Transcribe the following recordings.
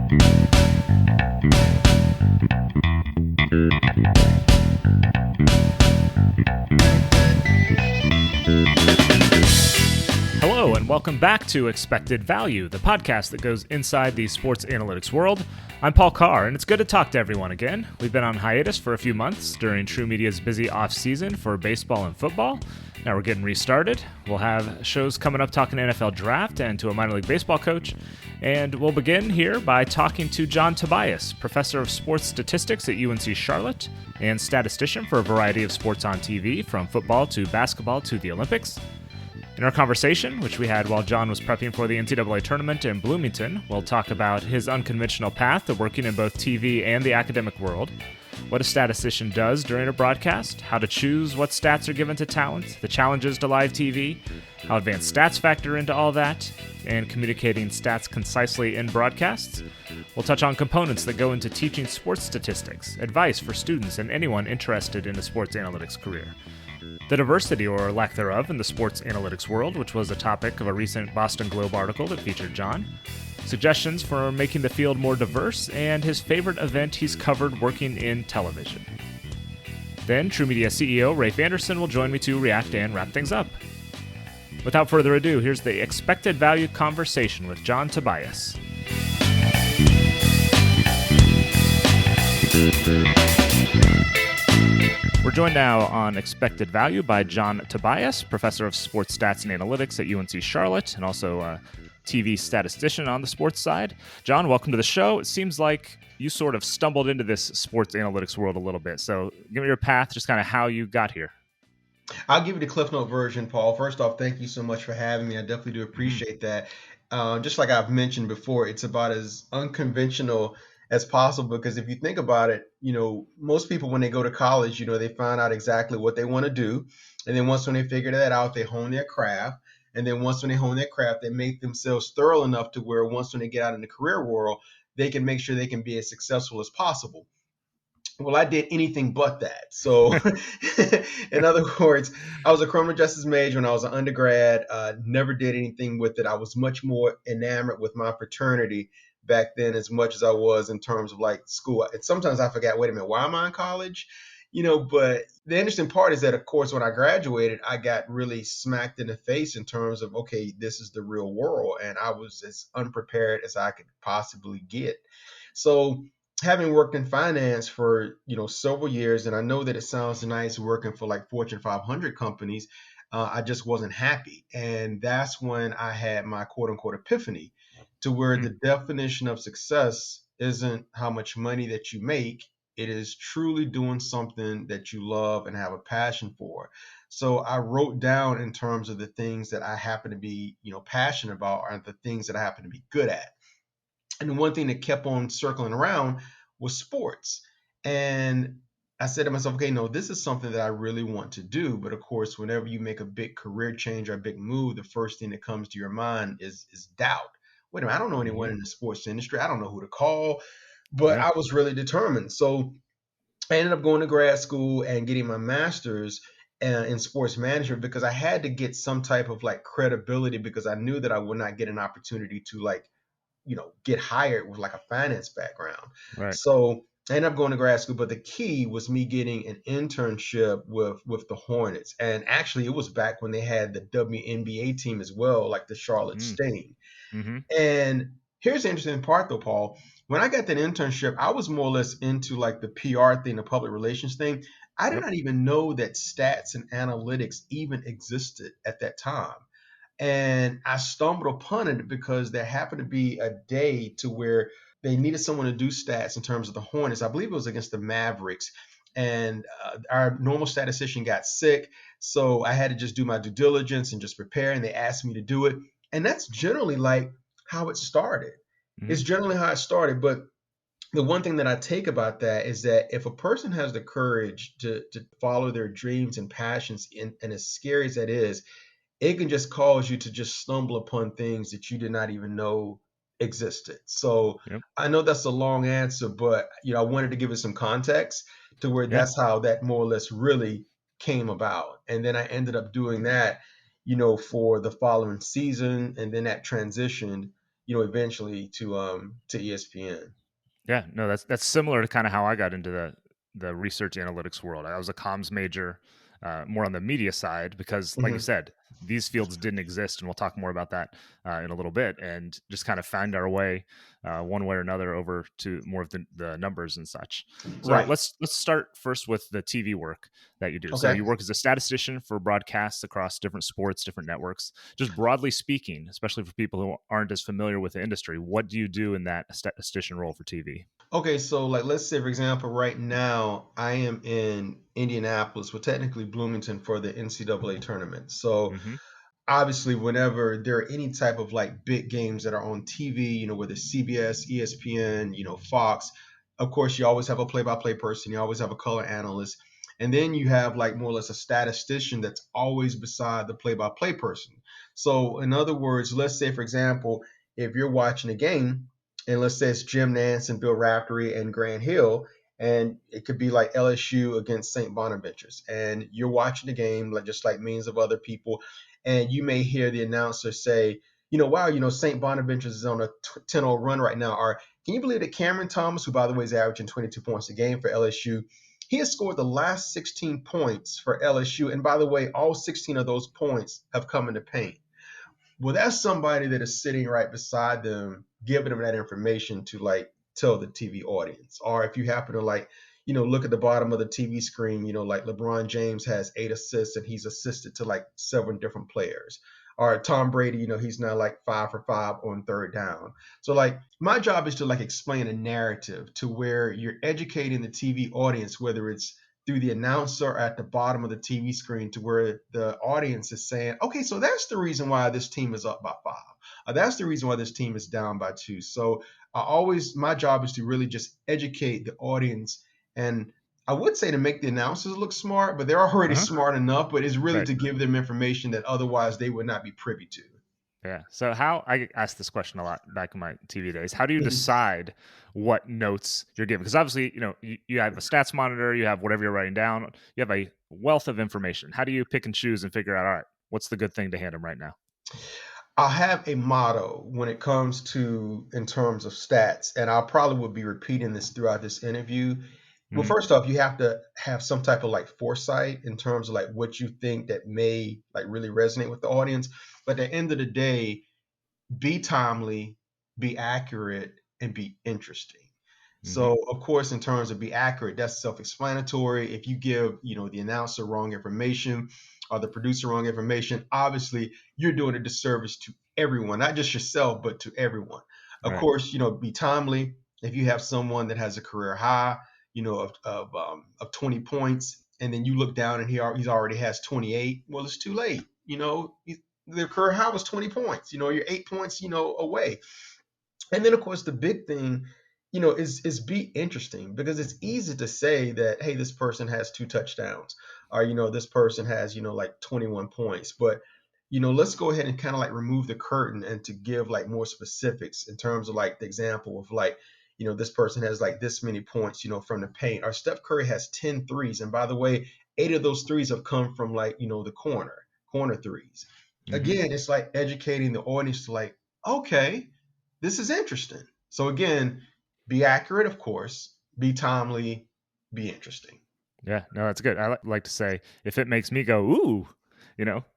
Hello, and welcome back to Expected Value, the podcast that goes inside the sports analytics world. I'm Paul Carr, and it's good to talk to everyone again. We've been on hiatus for a few months during True Media's busy off-season for baseball and football. Now we're getting restarted. We'll have shows coming up talking NFL draft and to a minor league baseball coach. And we'll begin here by talking to John Tobias, professor of sports statistics at UNC-Charlotte and statistician for a variety of sports on TV, from football to basketball to the Olympics. In our conversation, which we had while John was prepping for the NCAA tournament in Bloomington, we'll talk about his unconventional path to working in both TV and the academic world, what a statistician does during a broadcast, how to choose what stats are given to talent, the challenges to live TV, how advanced stats factor into all that, and communicating stats concisely in broadcasts. We'll touch on components that go into teaching sports statistics, advice for students and anyone interested in a sports analytics career, the diversity or lack thereof in the sports analytics world, which was a topic of a recent Boston Globe article that featured John, suggestions for making the field more diverse, and his favorite event he's covered working in television. Then True Media CEO Rafe Anderson will join me to react and wrap things up. Without further ado, here's the Expected Value conversation with John Tobias. We're joined now on Expected Value by John Tobias, professor of sports stats and analytics at UNC-Charlotte, and also a TV statistician on the sports side. John, welcome to the show. It seems like you sort of stumbled into this sports analytics world a little bit. So give me your path, just kind of how you got here. I'll give you the Cliff Note version, Paul. First off, thank you so much for having me. I definitely do appreciate that. Just like I've mentioned before, it's about as unconventional as possible, because if you think about it, most people when they go to college, they find out exactly what they want to do. And then once when they figure that out, they hone their craft. And then once when they hone their craft, they make themselves thorough enough to where once when they get out in the career world, they can make sure they can be as successful as possible. Well, I did anything but that. So in other words, I was a criminal justice major when I was an undergrad, never did anything with it. I was much more enamored with my fraternity back then as much as I was in terms of like school. And sometimes I forgot, wait a minute, why am I in college? But the interesting part is that, of course, when I graduated, I got really smacked in the face in terms of, okay, this is the real world. And I was as unprepared as I could possibly get. So having worked in finance for, several years, and I know that it sounds nice working for like Fortune 500 companies, I just wasn't happy. And that's when I had my quote unquote epiphany, to where the definition of success isn't how much money that you make. It is truly doing something that you love and have a passion for. So I wrote down in terms of the things that I happen to be, passionate about, or the things that I happen to be good at. And the one thing that kept on circling around was sports. And I said to myself, okay, no, this is something that I really want to do. But of course, whenever you make a big career change or a big move, the first thing that comes to your mind is doubt. Wait a minute, I don't know anyone in the sports industry. I don't know who to call. But I was really determined. So I ended up going to grad school and getting my master's in sports management, because I had to get some type of like credibility, because I knew that I would not get an opportunity to get hired with like a finance background. Right. So I ended up going to grad school, but the key was me getting an internship with the Hornets. And actually it was back when they had the WNBA team as well, like the Charlotte Sting. And here's the interesting part though, Paul. When I got that internship, I was more or less into like the PR thing, the public relations thing. I did not even know that stats and analytics even existed at that time. And I stumbled upon it because there happened to be a day to where they needed someone to do stats in terms of the Hornets. I believe it was against the Mavericks. And our normal statistician got sick. So I had to just do my due diligence and just prepare. And they asked me to do it. And that's generally like how it started. It's generally how it started. But the one thing that I take about that is that if a person has the courage to follow their dreams and passions, and as scary as that is, it can just cause you to just stumble upon things that you did not even know existed. So I know that's a long answer, but I wanted to give it some context to where that's how that more or less really came about. And then I ended up doing that, for the following season, and then that transitioned, eventually to ESPN. Yeah, no, that's similar to kind of how I got into the research analytics world. I was a comms major, more on the media side, because, like you Hmm. said, these fields didn't exist, and we'll talk more about that in a little bit. And just kind of found our way, one way or another, over to more of the numbers and such. So Right. let's start first with the TV work that you do. So Okay. you work as a statistician for broadcasts across different sports, different networks. Just broadly speaking, especially for people who aren't as familiar with the industry, what do you do in that statistician role for TV? Okay, so like let's say for example, right now I am in Indianapolis, well technically Bloomington for the NCAA tournament. So Hmm. obviously whenever there are any type of like big games that are on TV, whether it's CBS, ESPN, Fox, of course you always have a play-by-play person, you always have a color analyst, and then you have like more or less a statistician that's always beside the play-by-play person. So in other words, let's say for example, if you're watching a game and let's say it's Jim Nance and Bill Raftery and Grant Hill, and it could be like LSU against St. Bonaventure's, and you're watching the game like just like millions of other people, and you may hear the announcer say, wow, St. Bonaventure's is on a 10-0 run right now. Or can you believe that Cameron Thomas, who by the way is averaging 22 points a game for LSU, he has scored the last 16 points for LSU, and by the way, all 16 of those points have come in the paint. Well, that's somebody that is sitting right beside them, giving them that information to like tell the TV audience. Or if you happen to like, look at the bottom of the TV screen, like LeBron James has 8 assists and he's assisted to like 7 different players. Or Tom Brady, he's now like 5 for 5 on third down. So like my job is to like explain a narrative to where you're educating the TV audience, whether it's through the announcer at the bottom of the TV screen to where the audience is saying, okay, so that's the reason why this team is up by 5. That's the reason why this team is down by 2. So my job is to really just educate the audience. And I would say to make the announcers look smart, but they're already Uh-huh. smart enough, but it's really Right. to give them information that otherwise they would not be privy to. Yeah. So how I get asked this question a lot back in my TV days. How do you Mhm. decide what notes you're giving? Because obviously, you have a stats monitor, you have whatever you're writing down, you have a wealth of information. How do you pick and choose and figure out, all right, what's the good thing to hand them right now? I'll have a motto when it comes to in terms of stats, and I'll probably will be repeating this throughout this interview. Well, Hmm. first off, you have to have some type of like foresight in terms of like what you think that may like really resonate with the audience. But at the end of the day, be timely, be accurate, and be interesting. Hmm. So, of course, in terms of be accurate, that's self-explanatory. If you give, the announcer wrong information or the producer wrong information, obviously you're doing a disservice to everyone, not just yourself, but to everyone. Of Right. course, be timely. If you have someone that has a career high, of 20 points, and then you look down and he's already has 28, well, it's too late. Their career high was 20 points. You're 8 points, away. And then of course the big thing, is be interesting, because it's easy to say that, hey, this person has 2 touchdowns, or this person has, like 21 points. But let's go ahead and kind of like remove the curtain and to give like more specifics in terms of like the example of like, this person has like this many points, from the paint. Or Steph Curry has 10 threes. And by the way, 8 of those threes have come from like, the corner threes. Hmm. Again, it's like educating the audience to like, okay, this is interesting. So again, be accurate, of course, be timely, be interesting. Yeah. No, that's good. I like to say, if it makes me go, ooh,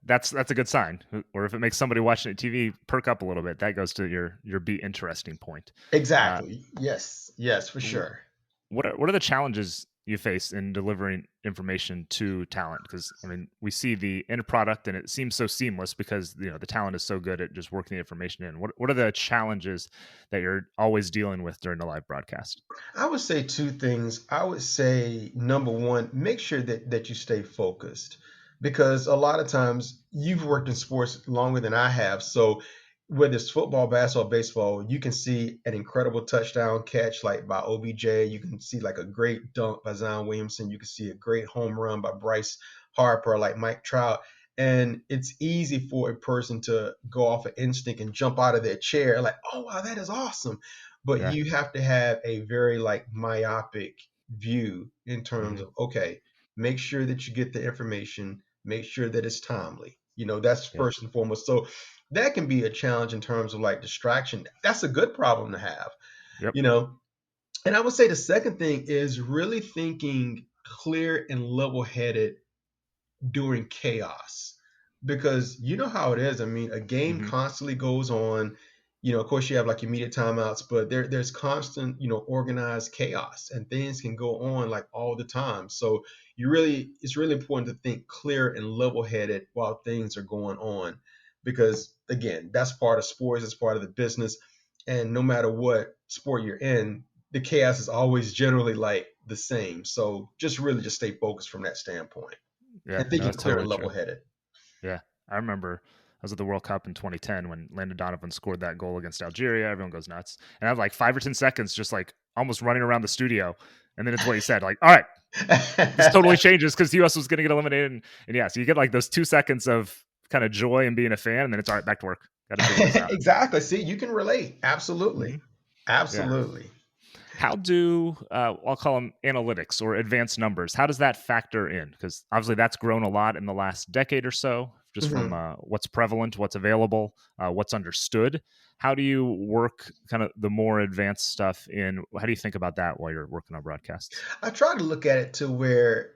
that's a good sign. Or if it makes somebody watching TV perk up a little bit, that goes to your be interesting point. Uh, Exactly. Yes. Yes, for w- sure. what are the challenges you face in delivering information to talent? Because I mean, we see the end product and it seems so seamless because the talent is so good at just working the information in. What are the challenges that you're always dealing with during the live broadcast? I would say 2 things. I would say number one, make sure that you stay focused, because a lot of times you've worked in sports longer than I have. So whether it's football, basketball, baseball, you can see an incredible touchdown catch like by OBJ. You can see like a great dunk by Zion Williamson. You can see a great home run by Bryce Harper, like Mike Trout. And it's easy for a person to go off of instinct and jump out of their chair like, oh wow, that is awesome. But Yeah. you have to have a very like myopic view in terms Hmm. of, okay, make sure that you get the information, make sure that it's timely. That's Yeah. first and foremost. So that can be a challenge in terms of like distraction. That's a good problem to have, Yep. you know. And I would say the second thing is really thinking clear and level-headed during chaos, because you know how it is. I mean, a game Hmm. constantly goes on. Of course, you have like immediate timeouts, but there's constant, organized chaos, and things can go on like all the time. So it's really important to think clear and level-headed while things are going on, because again, that's part of sports, it's part of the business, and no matter what sport you're in, the chaos is always generally like the same. So just stay focused from that standpoint Yeah, and no, thinking that's clear totally and true. level-headed. Yeah, I remember I was at the World Cup in 2010 when Landon Donovan scored that goal against Algeria. Everyone goes nuts, and I have like 5 or 10 seconds, just like almost running around the studio, and then it's what he said, like, "All right, this totally changes because the U.S. was going to get eliminated," and yeah, so you get like those 2 seconds of kind of joy and being a fan, and then it's all right, back to work. Got to figure this out. Exactly. See, you can relate. Hmm. Absolutely. Yeah. Absolutely. How do I'll call them analytics or advanced numbers? How does that factor in? Because obviously that's grown a lot in the last decade or so, just from Mhm. what's prevalent, what's available, what's understood. How do you work kind of the more advanced stuff in? How do you think about that while you're working on broadcasts? I try to look at it to where,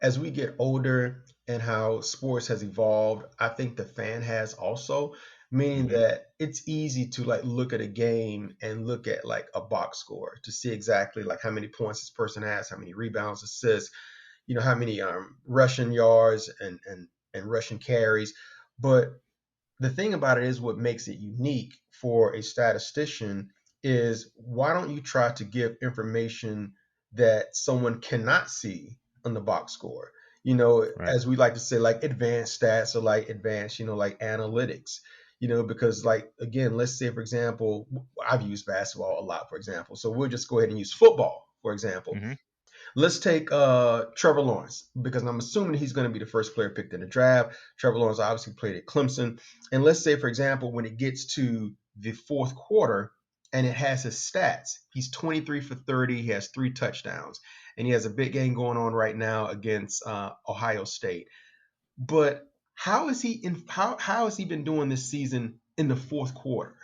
as we get older and how sports has evolved, I think the fan has also, meaning Hmm. that it's easy to like look at a game and look at like a box score to see exactly like how many points this person has, how many rebounds, assists, how many rushing yards and rushing carries. But the thing about it is what makes it unique for a statistician is why don't you try to give information that someone cannot see on the box score? Right. As we like to say, like advanced stats or like advanced, like analytics. Because like again, let's say for example, I've used basketball a lot, for example. So we'll just go ahead and use football, for example. Hmm. Let's take Trevor Lawrence, because I'm assuming he's going to be the first player picked in the draft. Trevor Lawrence obviously played at Clemson. And let's say, for example, when it gets to the fourth quarter and it has his stats, he's 23 for 30, he has 3 touchdowns, and he has a big game going on right now against Ohio State. But how has he been doing this season in the fourth quarter?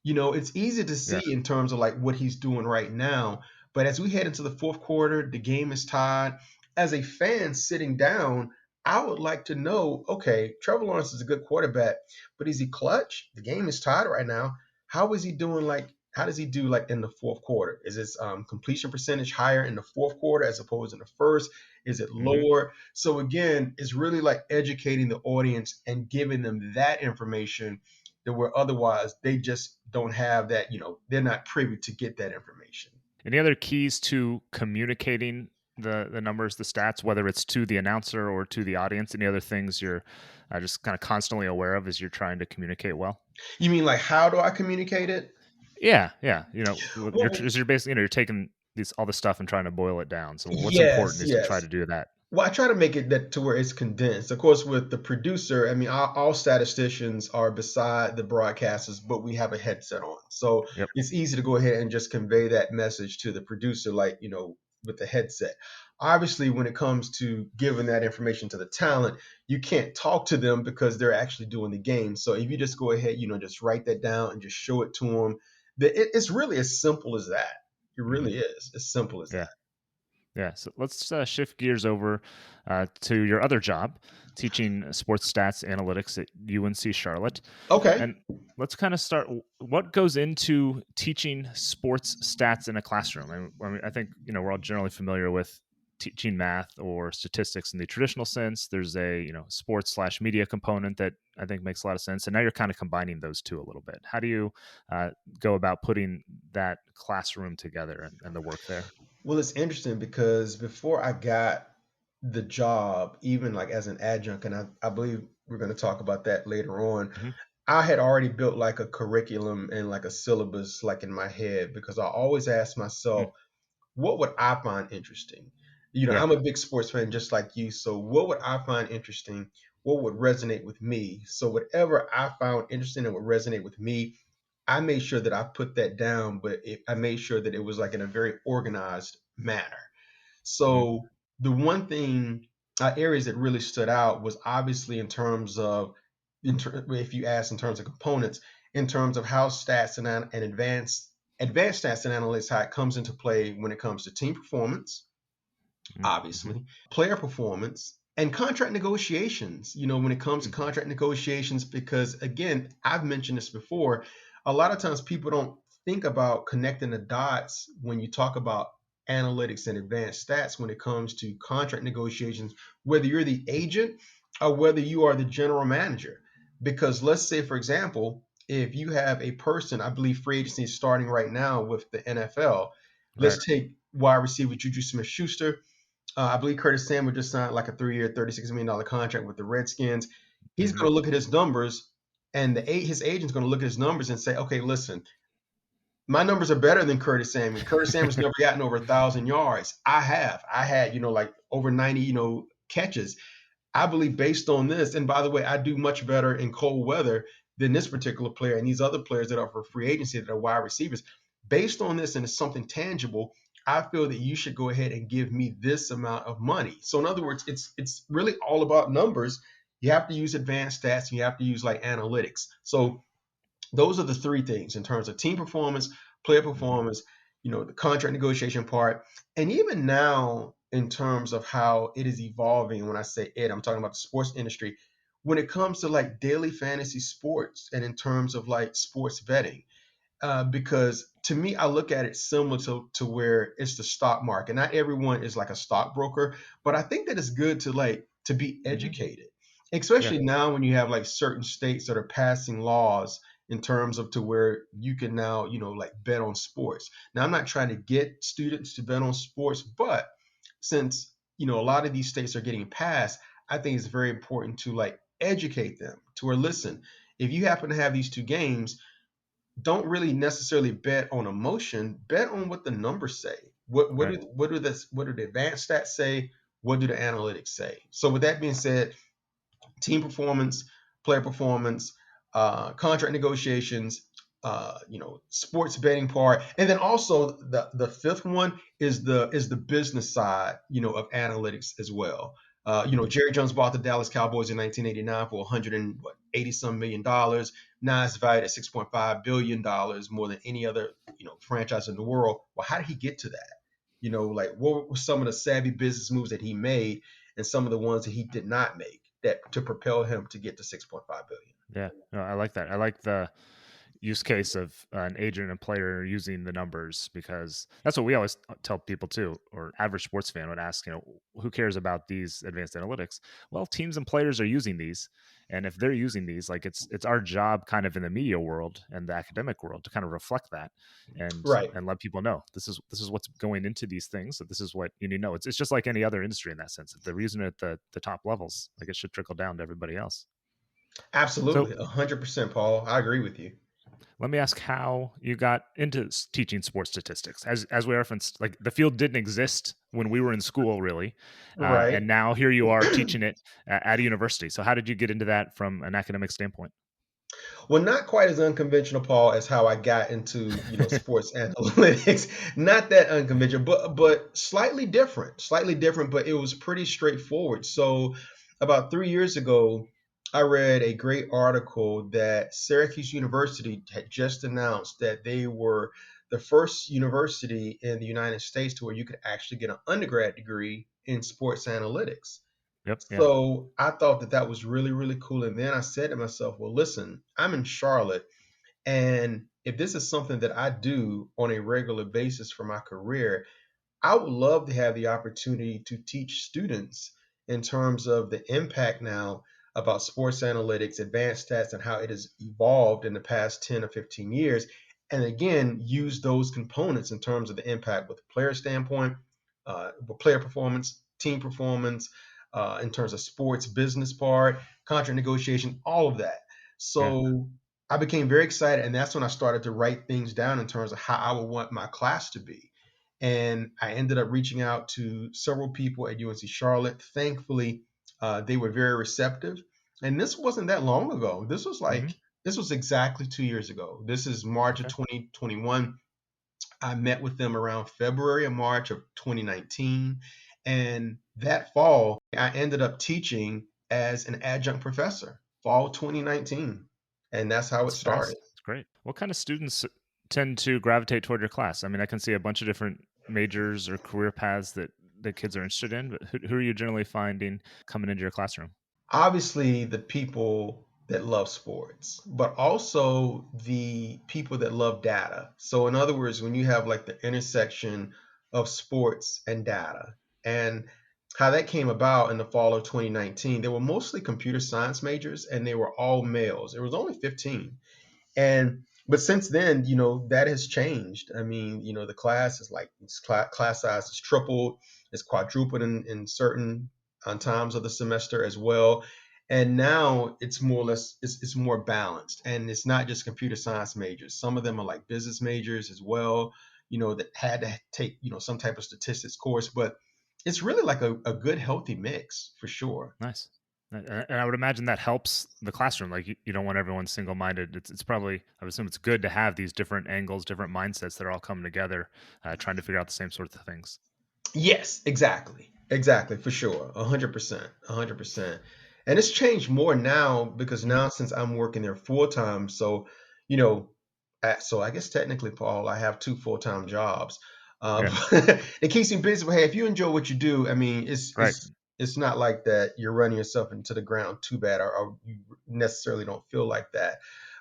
It's easy to Yeah. see in terms of like what he's doing right now. But as we head into the fourth quarter, the game is tied. As a fan sitting down, I would like to know, okay, Trevor Lawrence is a good quarterback, but is he clutch? The game is tied right now. How is he doing? How does he do like in the fourth quarter? Is his completion percentage higher in the fourth quarter as opposed to the first? Is it Hmm. lower? So again, it's really like educating the audience and giving them that information that where otherwise they just don't have that, they're not privy to get that information. Any other keys to communicating the numbers, the stats, whether it's to the announcer or to the audience? Any other things you're just kind of constantly aware of as you're trying to communicate well? You mean like how do I communicate it? Yeah, yeah. Well, you're basically you're taking these all this stuff and trying to boil it down. So what's yes, important is to try yes. to do that. Well, I try to make it that to where it's condensed. Of course, with the producer, I mean, all statisticians are beside the broadcasters, but we have a headset on. So Yep. it's easy to go ahead and just convey that message to the producer, like, with the headset. Obviously, when it comes to giving that information to the talent, you can't talk to them because they're actually doing the game. So if you just go ahead, just write that down and just show it to them, it's really as simple as that. It Hmm. really is as simple as Yeah. that. Yeah. So let's shift gears over to your other job, teaching sports stats analytics at UNC-Charlotte. Okay. And let's kind of start. What goes into teaching sports stats in a classroom? I think we're all generally familiar with teaching math or statistics in the traditional sense. There's a sports/media component that I think makes a lot of sense, and now you're kind of combining those two a little bit. How do you go about putting that classroom together and the work there? Well, it's interesting because before I got the job, even like as an adjunct, and I believe we're going to talk about that later on, Hmm. I had already built like a curriculum and like a syllabus like in my head, because I always ask myself, what would I find interesting? Yeah. I'm a big sports fan just like you. So what would I find interesting? What would resonate with me? So whatever I found interesting and would resonate with me, I made sure that I put that down, but I made sure that it was like in a very organized manner. Hmm. So the one thing, areas that really stood out was obviously in terms of if you ask in terms of components, in terms of how stats and advanced stats and analytics, how it comes into play when it comes to team performance, Mm-hmm. obviously, player performance, and contract negotiations. When it comes to contract negotiations, because again, I've mentioned this before, a lot of times people don't think about connecting the dots when you talk about analytics and advanced stats when it comes to contract negotiations, whether you're the agent or whether you are the general manager. Because let's say, for example, if you have a person, I believe free agency is starting right now with the NFL. Right. Let's take wide receiver Juju Smith-Schuster. I believe Curtis Samuel just signed like a 3-year, $36 million contract with the Redskins. He's Mm-hmm. going to look at his numbers, and his agent's going to look at his numbers and say, okay, listen, my numbers are better than Curtis Samuel. Curtis Samuel's never gotten over 1,000 yards. I have. I had, like over 90, catches. I believe based on this, and by the way, I do much better in cold weather than this particular player and these other players that are for free agency that are wide receivers. Based on this, and it's something tangible, I feel that you should go ahead and give me this amount of money. So in other words, it's really all about numbers. You have to use advanced stats. You have to use like analytics. So those are the three things in terms of team performance, player Mm-hmm. performance, the contract negotiation part, and even now in terms of how it is evolving. When I say it, I'm talking about the sports industry. When it comes to like daily fantasy sports and in terms of like sports betting, because to me, I look at it similar to where it's the stock market. Not everyone is like a stockbroker, but I think that it's good to be Mm-hmm. educated, Yeah. especially now when you have like certain states that are passing laws in terms of to where you can now, like bet on sports. Now, I'm not trying to get students to bet on sports, but since, a lot of these states are getting passed, I think it's very important to like educate them to where, listen, if you happen to have these two games, don't really necessarily bet on emotion. Bet on what the numbers say. Right. What do the advanced stats say? What do the analytics say? So with that being said, team performance, player performance, contract negotiations, sports betting part, and then also the fifth one is the business side, of analytics as well. Jerry Jones bought the Dallas Cowboys in 1989 for 180 some $million. Now it's valued at 6.5 billion dollars, more than any other franchise in the world. Well, how did he get to that? Like what were some of the savvy business moves that he made, and some of the ones that he did not make that to propel him to get to 6.5 billion. Yeah. No, I like that. I like the use case of an agent and player using the numbers, because that's what we always tell people too, or average sports fan would ask, who cares about these advanced analytics? Well, teams and players are using these, and if they're using these, like it's our job kind of in the media world and the academic world to kind of reflect that and Right. and let people know this is what's going into these things. So this is what you need to know. It's just like any other industry in that sense. If they're using it at the top levels, like it should trickle down to everybody else. So Absolutely. 100%, Paul. I agree with you. let me ask how you got into teaching sports statistics. As we referenced, like the field didn't exist when we were in school, really, Right. and now here you are teaching it at a university. So how did you get into that from an academic standpoint? Well, not quite as unconventional, Paul, as how I got into, sports analytics. Not that unconventional, but slightly different, but it was pretty straightforward. So about 3 years ago, I read a great article that Syracuse University had just announced that they were the first university in the United States to where you could actually get an undergrad degree in sports analytics. Yep. Yeah. So I thought that that was really, really cool. And then I said to myself, well, listen, I'm in Charlotte. And if this is something that I do on a regular basis for my career, I would love to have the opportunity to teach students in terms of the impact now about sports analytics, advanced stats, and how it has evolved in the past 10 or 15 years. And again, use those components in terms of the impact with the player standpoint, with player performance, team performance, in terms of sports business part, contract negotiation, all of that. Yeah. So I became very excited, and that's when I started to write things down in terms of how I would want my class to be. And I ended up reaching out to several people at UNC-Charlotte. Thankfully, they were very receptive. And this wasn't that long ago. Hmm. This was exactly 2 years ago. This is March of Okay. 2021. I met with them around February or March of 2019. And that fall, I ended up teaching as an adjunct professor. fall 2019, and that's how it That's started. fast. It's great. What kind of students tend to gravitate toward your class? I mean, I can see a bunch of different majors or career paths that kids are interested in, but who are you generally finding coming into your classroom? Obviously, the people that love sports, but also the people that love data. So, in other words, when you have like the intersection of sports and data, and how that came about in the fall of 2019, they were mostly computer science majors and they were all males. It was only 15. And but since then, that has changed. I mean, the class is like class size is tripled, it's quadrupled in certain times of the semester as well. And now it's more or less it's more balanced, and it's not just computer science majors. Some of them are like business majors as well. That had to take some type of statistics course, but it's really like a good healthy mix for sure. Nice. And I would imagine that helps the classroom. Like you don't want everyone single minded. It's probably, I would assume it's good to have these different angles, different mindsets that are all coming together, trying to figure out the same sorts of things. Yes, exactly, for sure, 100%, 100%. And it's changed more now because now since I'm working there full time, so you know, so I guess technically, Paul, I have two full time jobs. Yeah. It keeps me busy. But hey, if you enjoy what you do, I mean, it's Right. it's it's not like that you're running yourself into the ground too bad, or you necessarily don't feel like that. Yep.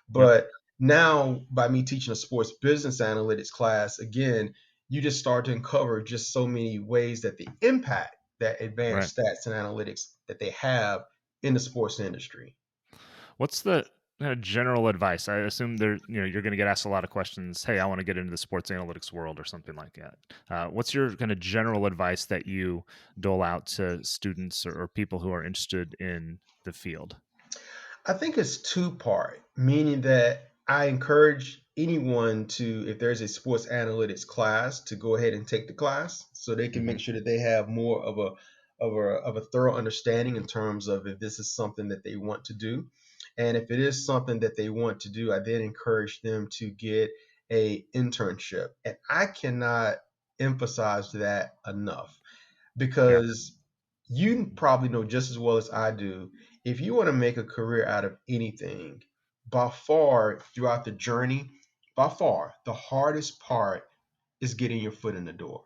But now, by me teaching a sports business analytics class, again, you just start to uncover just so many ways that the impact that Right. advanced stats and analytics that they have in the sports industry. What's the general advice? I assume you're going to get asked a lot of questions. Hey, I want to get into the sports analytics world or something like that. What's your kind of general advice that you dole out to students or people who are interested in the field? I think it's two part, meaning that I encourage anyone to, if there's a sports analytics class, to go ahead and take the class so they can Hmm. make sure that they have more of a thorough understanding in terms of if this is something that they want to do. And if it is something that they want to do, I then encourage them to get a internship. And I cannot emphasize that enough Yeah. because you probably know just as well as I do, if you want to make a career out of anything, by far throughout the journey, by far the hardest part is getting your foot in the door.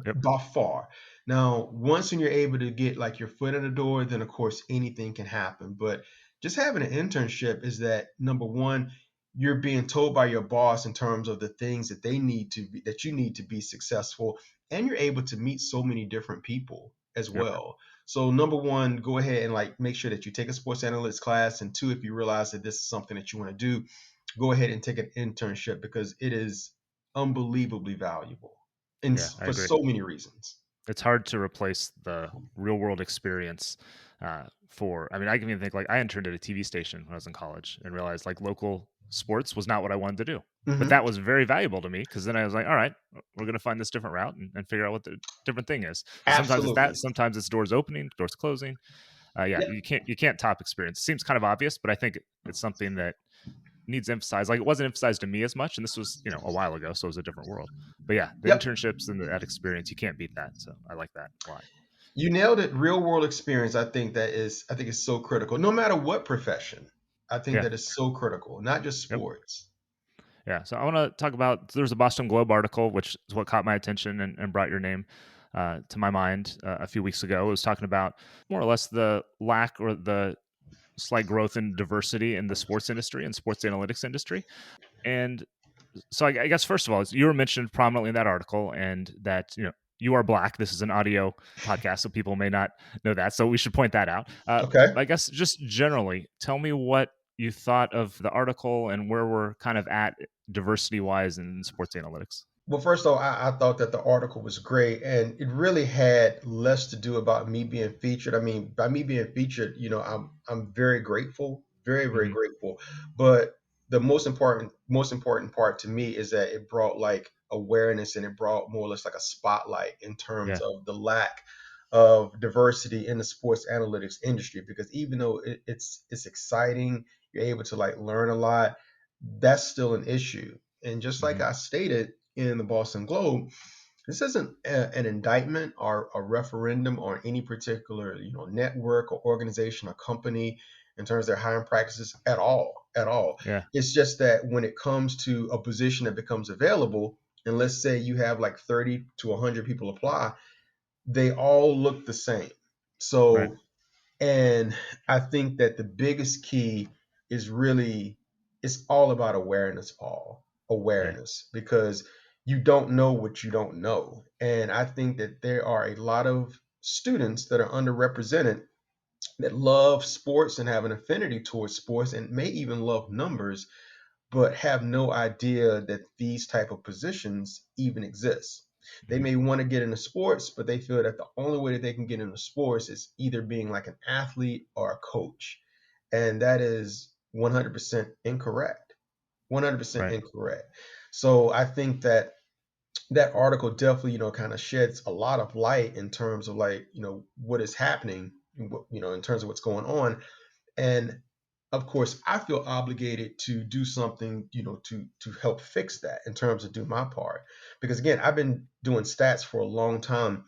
Yep. By far. Now, once when you're able to get like your foot in the door, then of course anything can happen. But just having an internship is that number one, you're being told by your boss in terms of the things that that you need to be successful, and you're able to meet so many different people as Yep. well. So number one, go ahead and like make sure that you take a sports analytics class, and two, if you realize that this is something that you want to do, go ahead and take an internship because it is unbelievably valuable and Yeah. I for agree. so many reasons. It's hard to replace the real world experience I mean, I can even think like I interned at a TV station when I was in college and realized like local sports was not what I wanted to do. But Hmm. that was very valuable to me because then I was like, all right, we're going to find this different route and figure out what the different thing is. So sometimes it's that, Absolutely. sometimes it's doors opening, doors closing. Yeah, Yep. you can't top experience. It seems kind of obvious, but I think it's something that needs emphasized. Like it wasn't emphasized to me as much, and this was a while ago, so it was a different world. But yeah, the Yep. internships and that experience, you can't beat that. So I like that a lot. You nailed it. Real world experience. I think is so critical. No matter what profession, I think Yeah. that is so critical. Not just Yep. sports. Yeah. So I want to talk about there's a Boston Globe article, which is what caught my attention and brought your name to my mind a few weeks ago. It was talking about more or less the lack or the slight growth in diversity in the sports industry and sports analytics industry. And so I guess first of all, you were mentioned prominently in that article, and that you are black. This is an audio podcast, so people may not know that. So we should point that out. Okay. I guess just generally, tell me what you thought of the article and where we're kind of at diversity wise in sports analytics. Well, first of all, I thought that the article was great, and it really had less to do about me being featured. I mean, by me being featured, I'm very grateful, very very Hmm. grateful. But the most important part to me is that it brought like awareness, and it brought more or less like a spotlight in terms Yeah. of the lack of diversity in the sports analytics industry. Because even though it's exciting, you're able to like learn a lot. That's still an issue. And just like Hmm. I stated in the Boston Globe, this isn't an indictment or a referendum on any particular network or organization or company in terms of their hiring practices at all, at all. Yeah. It's just that when it comes to a position that becomes available, and let's say you have like 30 to 100 people apply, they all look the same. Right. So, and I think that the biggest key is really, it's all about awareness, Paul. Yeah. Awareness, because you don't know what you don't know. And I think that there are a lot of students that are underrepresented that love sports and have an affinity towards sports and may even love numbers, but have no idea that these type of positions even exist. They Mhm. may want to get into sports, but they feel that the only way that they can get into sports is either being like an athlete or a coach. And that is 100% incorrect. 100% Right. incorrect. So I think that that article definitely, kind of sheds a lot of light in terms of like, what is happening, in terms of what's going on. And of course, I feel obligated to do something, to help fix that in terms of do my part. Because again, I've been doing stats for a long time.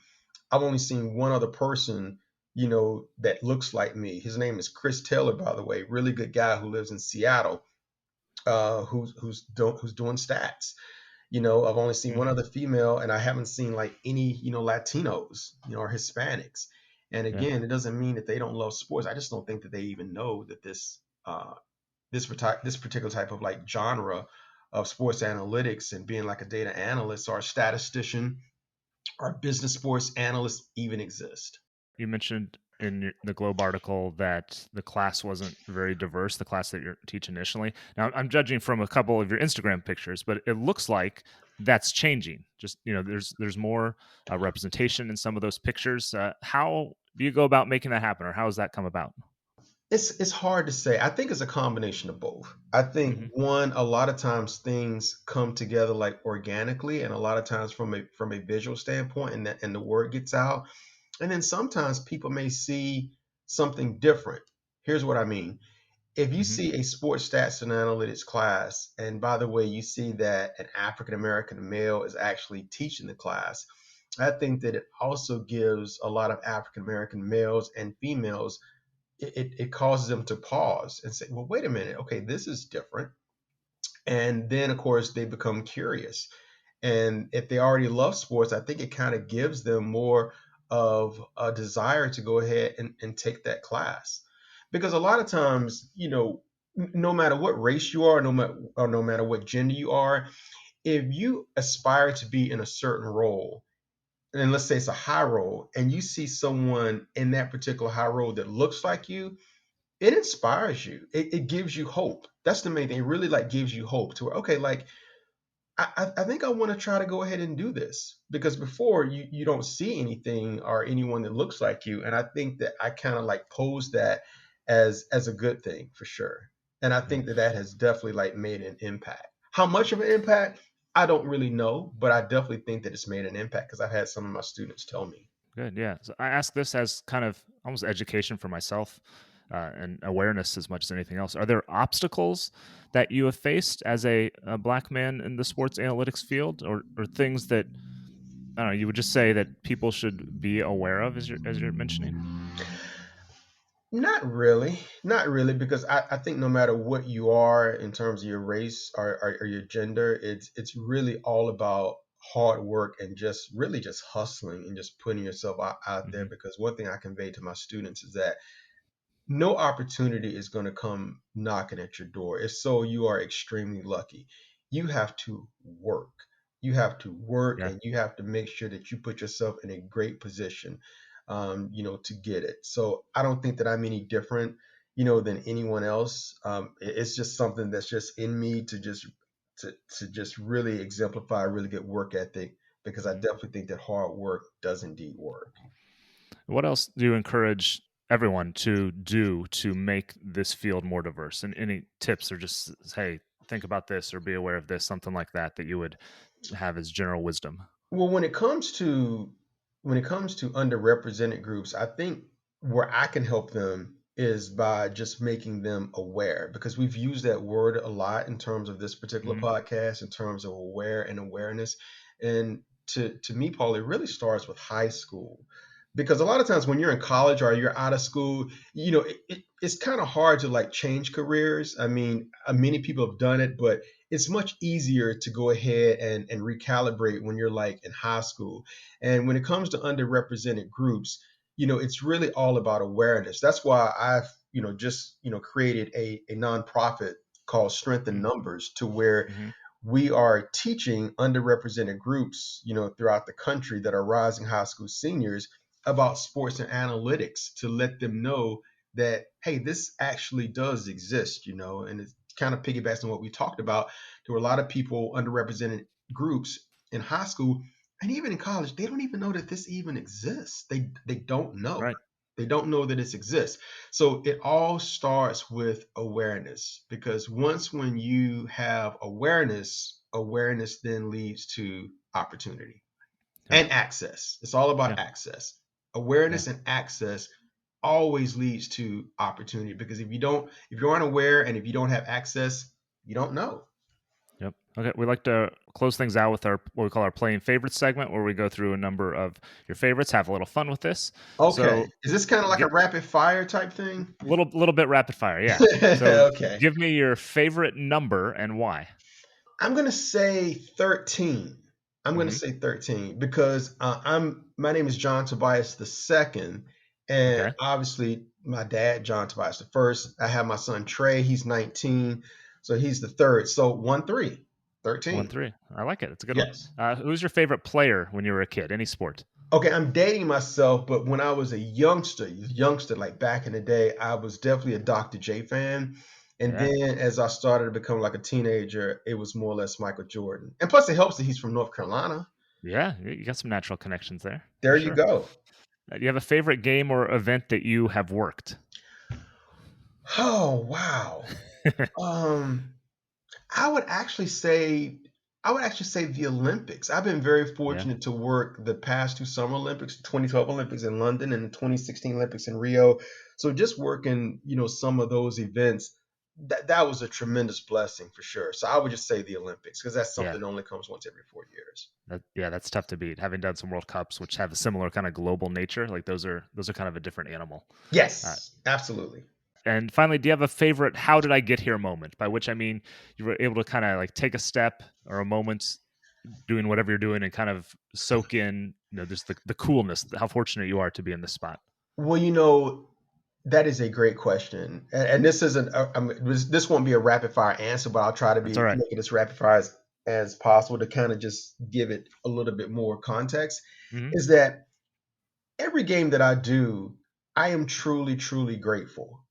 I've only seen one other person, that looks like me. His name is Chris Taylor, by the way, really good guy who lives in Seattle, who's doing stats. I've only seen one Mhm. other female, and I haven't seen like any, Latinos, or Hispanics. And Yeah. again, it doesn't mean that they don't love sports. I just don't think that they even know that this particular type of like genre of sports analytics and being like a data analyst or a statistician or business sports analyst even exist. You mentioned in the Globe article that the class wasn't very diverse, the class that you're teaching initially. Now, I'm judging from a couple of your Instagram pictures, but it looks like that's changing. Just, there's more representation in some of those pictures. How do you go about making that happen, or how has that come about? It's hard to say. I think it's a combination of both. I think Hmm. one, a lot of times things come together like organically, and a lot of times from a visual standpoint, and the word gets out. And then sometimes people may see something different. Here's what I mean. If you Hmm. see a sports stats and analytics class, and by the way, you see that an African American male is actually teaching the class, I think that it also gives a lot of African American males and females, it causes them to pause and say, well, wait a minute, okay, this is different. And then, of course, they become curious. And if they already love sports, I think it kind of gives them more of a desire to go ahead and take that class. Because a lot of times, no matter what race you are, no matter what gender you are, if you aspire to be in a certain role, and let's say it's a high role, and you see someone in that particular high role that looks like you, it inspires you. It gives you hope. That's the main thing. It really like gives you hope to where, okay, like I think I want to try to go ahead and do this, because before you don't see anything or anyone that looks like you. And I think that I kind of like pose that as a good thing for sure. And I think that that has definitely like made an impact. How much of an impact? I don't really know, but I definitely think that it's made an impact because I've had some of my students tell me. Good, yeah. So I ask this as kind of almost education for myself, and awareness as much as anything else. Are there obstacles that you have faced as a black man in the sports analytics field, or things that I don't know you would just say that people should be aware of as you're mentioning? Not really, not really, because I think no matter what you are in terms of your race or your gender, it's really all about hard work and just really just hustling and just putting yourself out there. Hmm. Because one thing I convey to my students is that no opportunity is going to come knocking at your door. If so, you are extremely lucky. You have to work. You have to work, Yeah. and you have to make sure that you put yourself in a great position, to get it. So I don't think that I'm any different, than anyone else. It's just something that's just in me to just really exemplify a really good work ethic, because I Mhm. definitely think that hard work does indeed work. What else do you encourage everyone to do to make this field more diverse? And any tips, or just hey, think about this or be aware of this, something like that that you would have as general wisdom? Well, when it comes to underrepresented groups, I think where I can help them is by just making them aware, because we've used that word a lot in terms of this particular Hmm. podcast, in terms of aware and awareness. And to me, Paul, it really starts with high school, because a lot of times when you're in college or you're out of school, it's kind of hard to like change careers. I mean, many people have done it, but it's much easier to go ahead and recalibrate when you're like in high school. And when it comes to underrepresented groups, it's really all about awareness. That's why I've, just, created a nonprofit called Strength in Numbers, to where Mm-hmm. we are teaching underrepresented groups, throughout the country that are rising high school seniors about sports and analytics, to let them know that, hey, this actually does exist, and it kind of piggybacks on what we talked about. There were a lot of people, underrepresented groups in high school and even in college, they don't even know that this even exists. They don't know. Right. They don't know that it exists. So it all starts with awareness, because once when you have awareness then leads to opportunity Yep. and access. It's all Yeah. about access. Yeah. Awareness and access always leads to opportunity, because if you aren't aware and if you don't have access, you don't know. Yep. Okay. We like to close things out with our what we call our playing favorites segment, where we go through a number of your favorites, have a little fun with this. Okay. So, Is this kind of like a get rapid fire type thing? little bit rapid fire. Yeah. So, Okay. give me your favorite number and why. I'm gonna say 13. I'm gonna Mm-hmm. say 13 because my name is John Tobias the second, and Okay. obviously my dad, John Tobias the first. I have my son Trey, he's 19, so he's the third. So 1-3, 13. 1-3. I like it. It's a good one. Yes. Who's your favorite player when you were a kid? Any sport? Okay, I'm dating myself, but when I was a youngster, like back in the day, I was definitely a Dr. J fan. And Yeah. then as I started to become like a teenager, it was more or less Michael Jordan. And plus, it helps that he's from North Carolina. Yeah. You got some natural connections there for There you sure. go. Do you have a favorite game or event that you have worked? Oh, wow. Um, I would actually say the Olympics. I've been very Yeah. fortunate to work the past two Summer Olympics, 2012 Olympics in London and the 2016 Olympics in Rio. So just working, some of those events, that was a tremendous blessing for sure. So I would just say the Olympics, because that's Yeah. something that only comes once every 4 years. Yeah, that's tough to beat. Having done some World Cups, which have a similar kind of global nature, like those are kind of a different animal. Uh, Yes, absolutely. and finally, do you have a favorite "How did I get here" moment? By which I mean you were able to kind of like take a step or a moment doing whatever you're doing and kind of soak in, just the coolness, how fortunate you are to be in this spot. Well, that is a great question, and this isn't. This won't be a rapid fire answer, but I'll try to That's all be right. make it as rapid fire as possible to kind of just give it a little bit more context. Mm-hmm. Is that every game that I do, I am truly, truly grateful.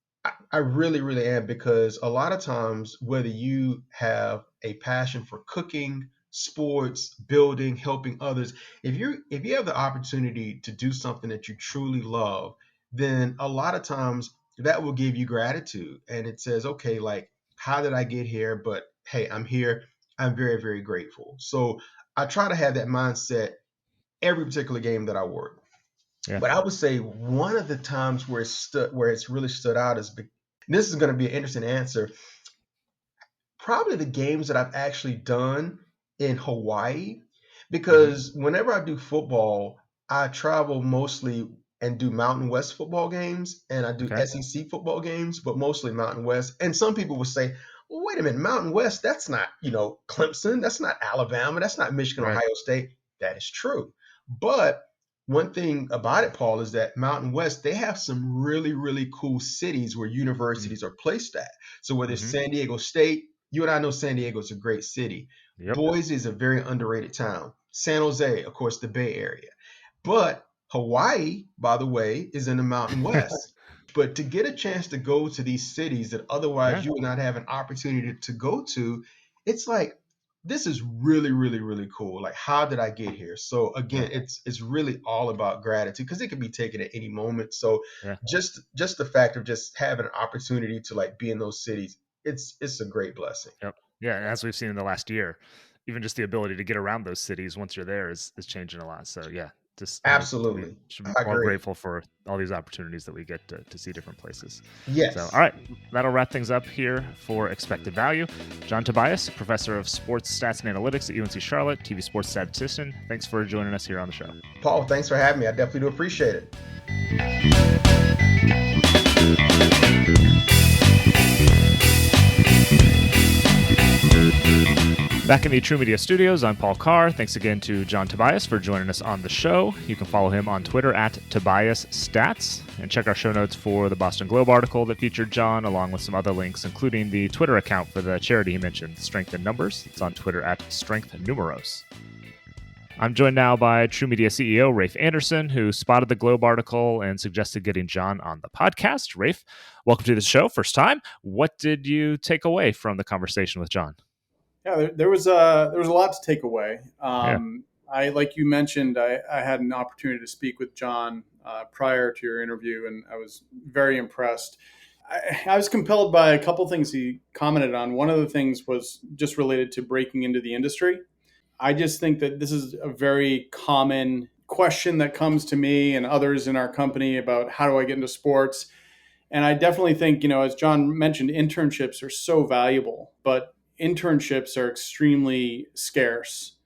I really, really am, because a lot of times, whether you have a passion for cooking, sports, building, helping others, if you have the opportunity to do something that you truly love, then a lot of times that will give you gratitude. And it says, okay, like, how did I get here? But hey, I'm here. I'm very, very grateful. So I try to have that mindset every particular game that I work. Yeah. But I would say one of the times where it's really stood out this is going to be an interesting answer. Probably the games that I've actually done in Hawaii, Mm-hmm. because whenever I do football, I travel mostly and do Mountain West football games, and I do Okay. SEC football games, but mostly Mountain West. And some people will say, well, wait a minute, Mountain West, that's not, Clemson, that's not Alabama, that's not Michigan, Right. Ohio State. That is true. But one thing about it, Paul, is that Mountain West, they have some really, really cool cities where universities are placed at. So whether it's Mm-hmm. San Diego State, you and I know San Diego is a great city. Yep. Boise is a very underrated town. San Jose, of course, the Bay Area. But Hawaii, by the way, is in the Mountain West. But to get a chance to go to these cities that otherwise Yeah. you would not have an opportunity to go to, it's like, this is really, really, really cool. Like, how did I get here? So Yeah. again, it's really all about gratitude, because it can be taken at any moment. So Yeah. just the fact of just having an opportunity to like be in those cities, it's a great blessing. Yep. Yeah. And as we've seen in the last year, even just the ability to get around those cities once you're there is changing a lot. So yeah, Just we Absolutely. should be I more agree. grateful for all these opportunities that we get to see different places. So, Yes. all right, that'll wrap things up here for Expected Value. John Tobias, professor of sports stats and analytics at UNC-Charlotte, TV sports statistician. Thanks for joining us here on the show. Paul, thanks for having me. I definitely do appreciate it. Back in the True Media studios, I'm Paul Carr. Thanks again to John Tobias for joining us on the show. You can follow him on Twitter at Tobias Stats, and check our show notes for the Boston Globe article that featured John, along with some other links, including the Twitter account for the charity he mentioned, Strength in Numbers. It's on Twitter at Strength Numeros. I'm joined now by True Media CEO Rafe Anderson, who spotted the Globe article and suggested getting John on the podcast. Rafe, welcome to the show. First time. What did you take away from the conversation with John? Yeah, there was a lot to take away. Yeah. Like you mentioned, I had an opportunity to speak with John prior to your interview, and I was very impressed. I was compelled by a couple things he commented on. One of the things was just related to breaking into the industry. I just think that this is a very common question that comes to me and others in our company about how do I get into sports. And I definitely think, as John mentioned, internships are so valuable, but internships are extremely scarce.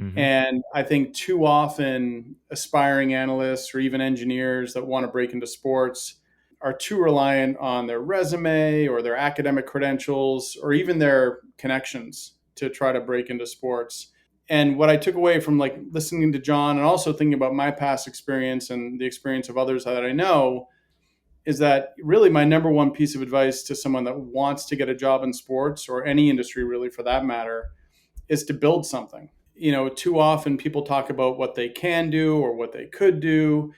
Mm-hmm. And I think too often aspiring analysts or even engineers that want to break into sports are too reliant on their resume or their academic credentials or even their connections to try to break into sports. And what I took away from like listening to John and also thinking about my past experience and the experience of others that I know is that really my number one piece of advice to someone that wants to get a job in sports or any industry really for that matter is to build something. Too often people talk about what they can do or what they could do.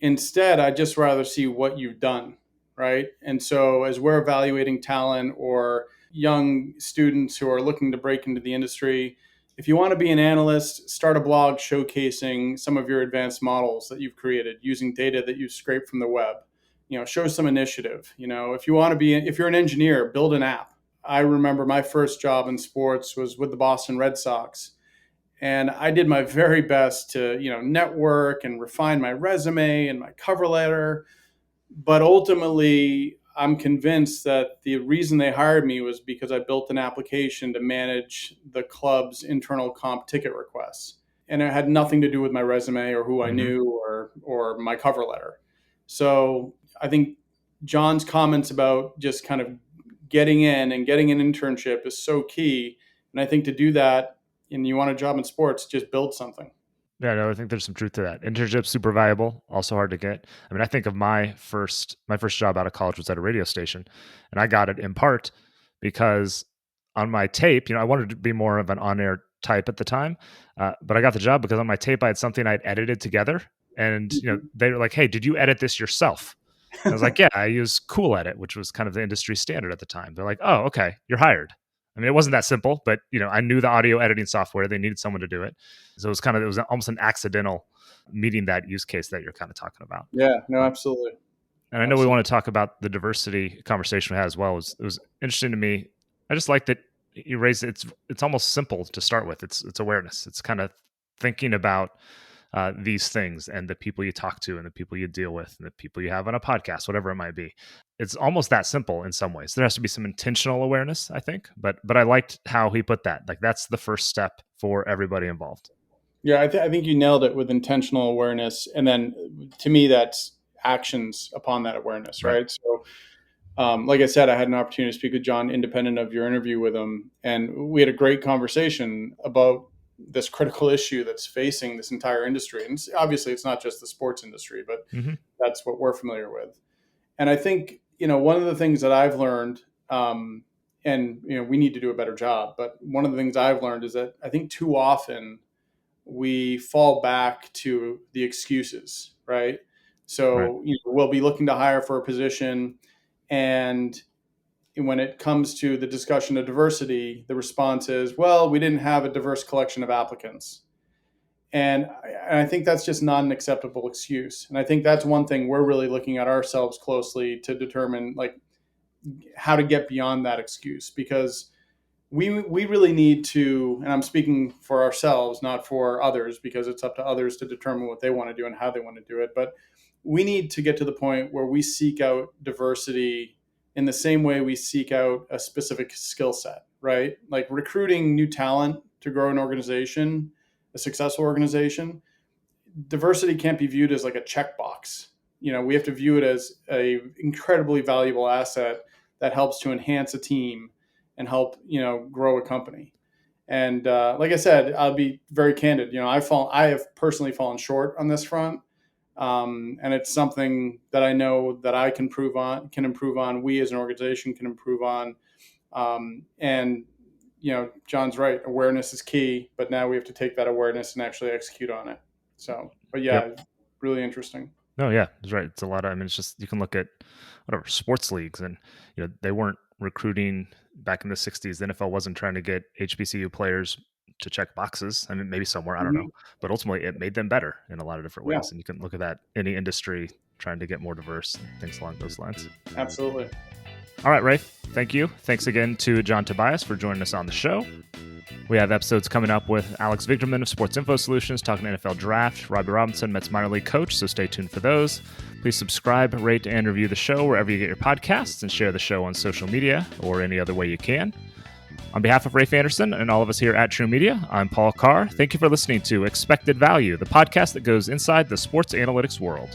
Instead, I'd just rather see what you've done, right? And so as we're evaluating talent or young students who are looking to break into the industry, if you want to be an analyst, start a blog showcasing some of your advanced models that you've created using data that you've scraped from the web. Show some initiative. If you're an engineer, build an app. I remember my first job in sports was with the Boston Red Sox. And I did my very best to, network and refine my resume and my cover letter. But ultimately, I'm convinced that the reason they hired me was because I built an application to manage the club's internal comp ticket requests. And it had nothing to do with my resume or who I knew or my cover letter. So I think John's comments about just kind of getting in and getting an internship is so key. And I think to do that, and you want a job in sports, just build something. Yeah, no, I think there's some truth to that. Internship's super valuable, also hard to get. I mean, I think of my first job out of college was at a radio station, and I got it in part because on my tape, I wanted to be more of an on-air type at the time, but I got the job because on my tape I had something I'd edited together, and they were like, "Hey, did you edit this yourself?" And I was like, "Yeah, I use Cool Edit, which was kind of the industry standard at the time." They're like, "Oh, okay, you're hired." I mean, it wasn't that simple, but I knew the audio editing software. They needed someone to do it. So it was almost an accidental meeting that use case that you're kind of talking about. Yeah, no, absolutely. And I know we want to talk about the diversity conversation we had as well. It was interesting to me. I just like that you raised it. It's almost simple to start with. It's awareness. It's kind of thinking about these things and the people you talk to and the people you deal with and the people you have on a podcast, whatever it might be. It's almost that simple in some ways. There has to be some intentional awareness, I think, but I liked how he put that. Like that's the first step for everybody involved. Yeah, I think you nailed it with intentional awareness. And then to me, that's actions upon that awareness, right? So like I said, I had an opportunity to speak with John independent of your interview with him. And we had a great conversation about this critical issue that's facing this entire industry. And obviously it's not just the sports industry, but that's what we're familiar with. And I think, one of the things that I've learned, and, we need to do a better job, but one of the things I've learned is that I think too often we fall back to the excuses, right? So we'll be looking to hire for a position, and when it comes to the discussion of diversity, the response is, well, we didn't have a diverse collection of applicants. And I think that's just not an acceptable excuse. And I think that's one thing we're really looking at ourselves closely to determine like how to get beyond that excuse, because we really need to, and I'm speaking for ourselves, not for others, because it's up to others to determine what they want to do and how they want to do it. But we need to get to the point where we seek out diversity in the same way we seek out a specific skill set, right? Like recruiting new talent to grow an organization, a successful organization. Diversity can't be viewed as like a checkbox. We have to view it as a incredibly valuable asset that helps to enhance a team and help, grow a company. And like I said, I'll be very candid. I have personally fallen short on this front. And it's something that I know that I can improve on. We as an organization can improve on. And John's right. Awareness is key, but now we have to take that awareness and actually execute on it. So, but yeah, Yep. really interesting. No, yeah, that's right. It's a lot of, it's just, you can look at whatever sports leagues and, they weren't recruiting back in the 60s. The NFL wasn't trying to get HBCU players to check boxes. I mean, maybe somewhere, I don't know, but ultimately it made them better in a lot of different ways. Yeah. And you can look at that, any industry trying to get more diverse, things along those lines. Absolutely. All right, Rafe, thank you. Thanks again to John Tobias for joining us on the show. We have episodes coming up with Alex Vigderman of Sports Info Solutions talking NFL Draft, Robbie Robinson, Mets minor league coach, so stay tuned for those. Please subscribe, rate, and review the show wherever you get your podcasts, and share the show on social media or any other way you can. On behalf of Rafe Anderson and all of us here at True Media, I'm Paul Carr. Thank you for listening to Expected Value, the podcast that goes inside the sports analytics world.